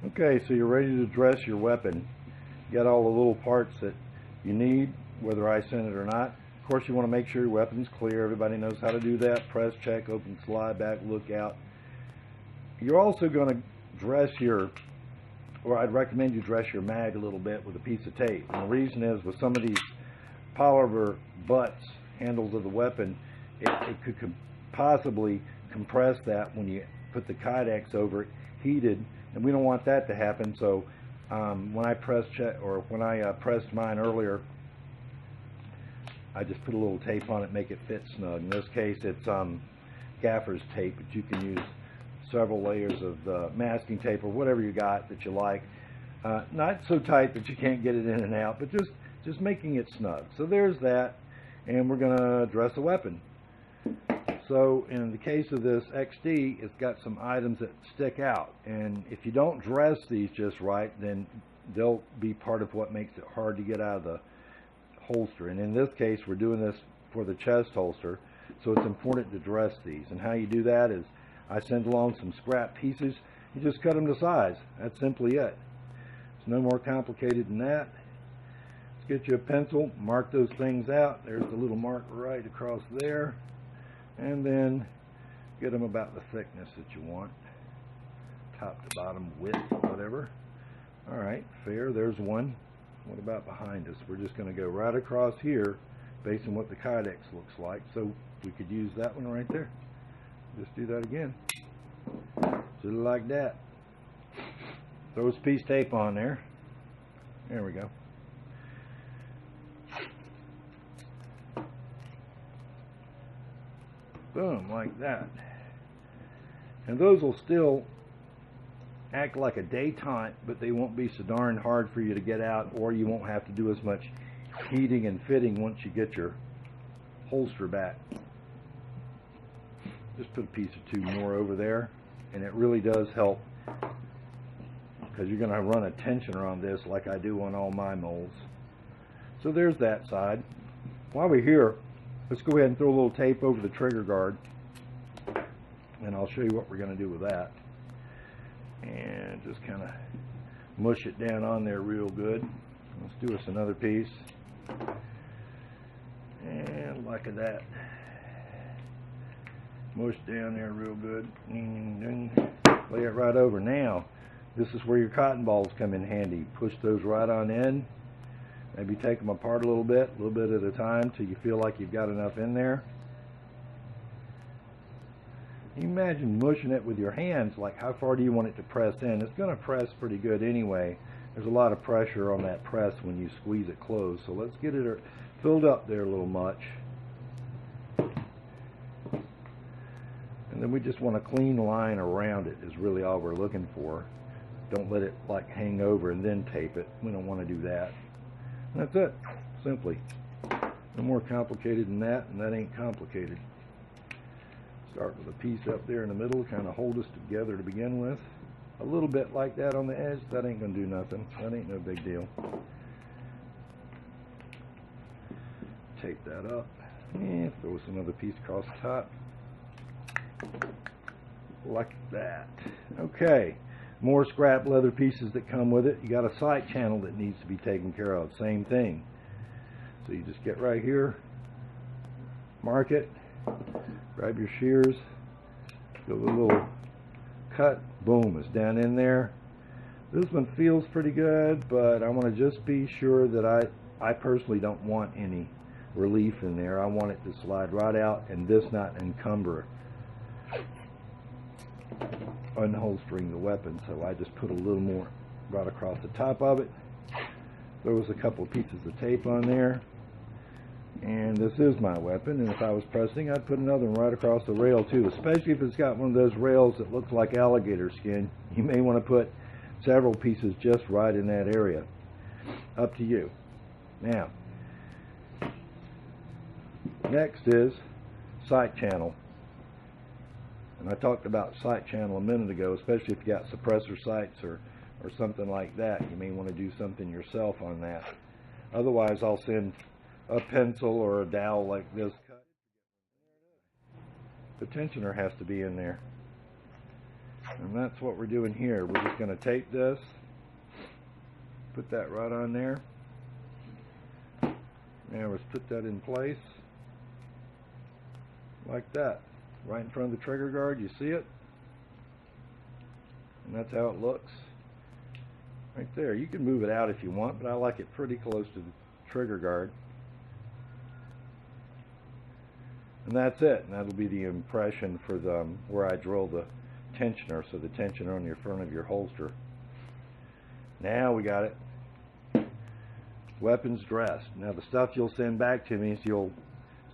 Okay, so you're ready to dress your weapon. You got all the little parts that you need, whether I sent it or not. Of course, you want to make sure your weapon's clear. Everybody knows how to do that. Press, check, open, slide, back, look out. You're also going to dress or I'd recommend you dress your mag a little bit with a piece of tape. And the reason is, with some of these polymer butts, handles of the weapon, it could possibly compress that when you put the Kydex over it, heated, and we don't want that to happen. So when I pressed mine earlier, I just put a little tape on it, make it fit snug. In this case, it's gaffer's tape, but you can use several layers of masking tape or whatever you got that you like. Not so tight that you can't get it in and out, but just making it snug. So there's that, and we're going to dress the weapon. So in the case of this XD, it's got some items that stick out, and if you don't dress these just right, then they'll be part of what makes it hard to get out of the holster. And in this case, we're doing this for the chest holster, so it's important to dress these. And how you do that is, I send along some scrap pieces. You just cut them to size. That's simply it. It's no more complicated than that. Let's get you a pencil, mark those things out. There's the little mark right across there. And then get them about the thickness that you want, top to bottom, width, whatever. All right, fair, there's one. What about behind us? We're just going to go right across here based on what the Kydex looks like. So we could use that one right there. Just do that again. Just like that. Throw a piece of tape on there. There we go. Boom, like that. And those will still act like a detente, but they won't be so darn hard for you to get out, or you won't have to do as much heating and fitting once you get your holster back. Just put a piece or two more over there, and it really does help, because you're going to run a tensioner on this like I do on all my molds. So there's that side. While we're here, let's go ahead and throw a little tape over the trigger guard, and I'll show you what we're going to do with that. And just kind of mush it down on there real good. Let's do us another piece. And like that. Mush down there real good. Lay it right over. Now, this is where your cotton balls come in handy. Push those right on in. Maybe take them apart a little bit at a time, till you feel like you've got enough in there. You imagine mushing it with your hands. Like, how far do you want it to press in? It's going to press pretty good anyway. There's a lot of pressure on that press when you squeeze it closed. So let's get it filled up there a little much. And then we just want a clean line around it is really all we're looking for. Don't let it like hang over and then tape it. We don't want to do that. And that's it. Simply. No more complicated than that, and that ain't complicated. Start with a piece up there in the middle, kind of hold us together to begin with. A little bit like that on the edge. That ain't going to do nothing. That ain't no big deal. Tape that up. And throw us another piece across the top. Like that. Okay. More scrap leather pieces that come with it. You got a sight channel that needs to be taken care of. Same thing. So you just get right here, mark it, grab your shears, give it a little cut, boom, it's down in there. This one feels pretty good, but I want to just be sure that I personally don't want any relief in there. I want it to slide right out and this not encumber unholstering the weapon. So I just put a little more right across the top of it. There was a couple of pieces of tape on there. And this is my weapon, and if I was pressing, I'd put another one right across the rail too, especially if it's got one of those rails that looks like alligator skin. You may want to put several pieces just right in that area. Up to you. Now, next is sight channel. And I talked about sight channel a minute ago, especially if you got suppressor sights or something like that. You may want to do something yourself on that. Otherwise, I'll send a pencil or a dowel like this. The tensioner has to be in there. And that's what we're doing here. We're just going to tape this, put that right on there. Now let's put that in place like that, right in front of the trigger guard. You see it? And that's how it looks right there. You can move it out if you want, but I like it pretty close to the trigger guard. And that's it. And that'll be the impression for the where I drill the tensioner, so the tensioner on your front of your holster. Now we got it. Weapons dressed. Now the stuff you'll send back to me is you'll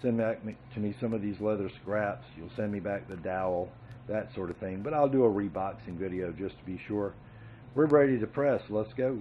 send back to me some of these leather scraps. You'll send me back the dowel, that sort of thing. But I'll do a reboxing video just to be sure. We're ready to press. Let's go.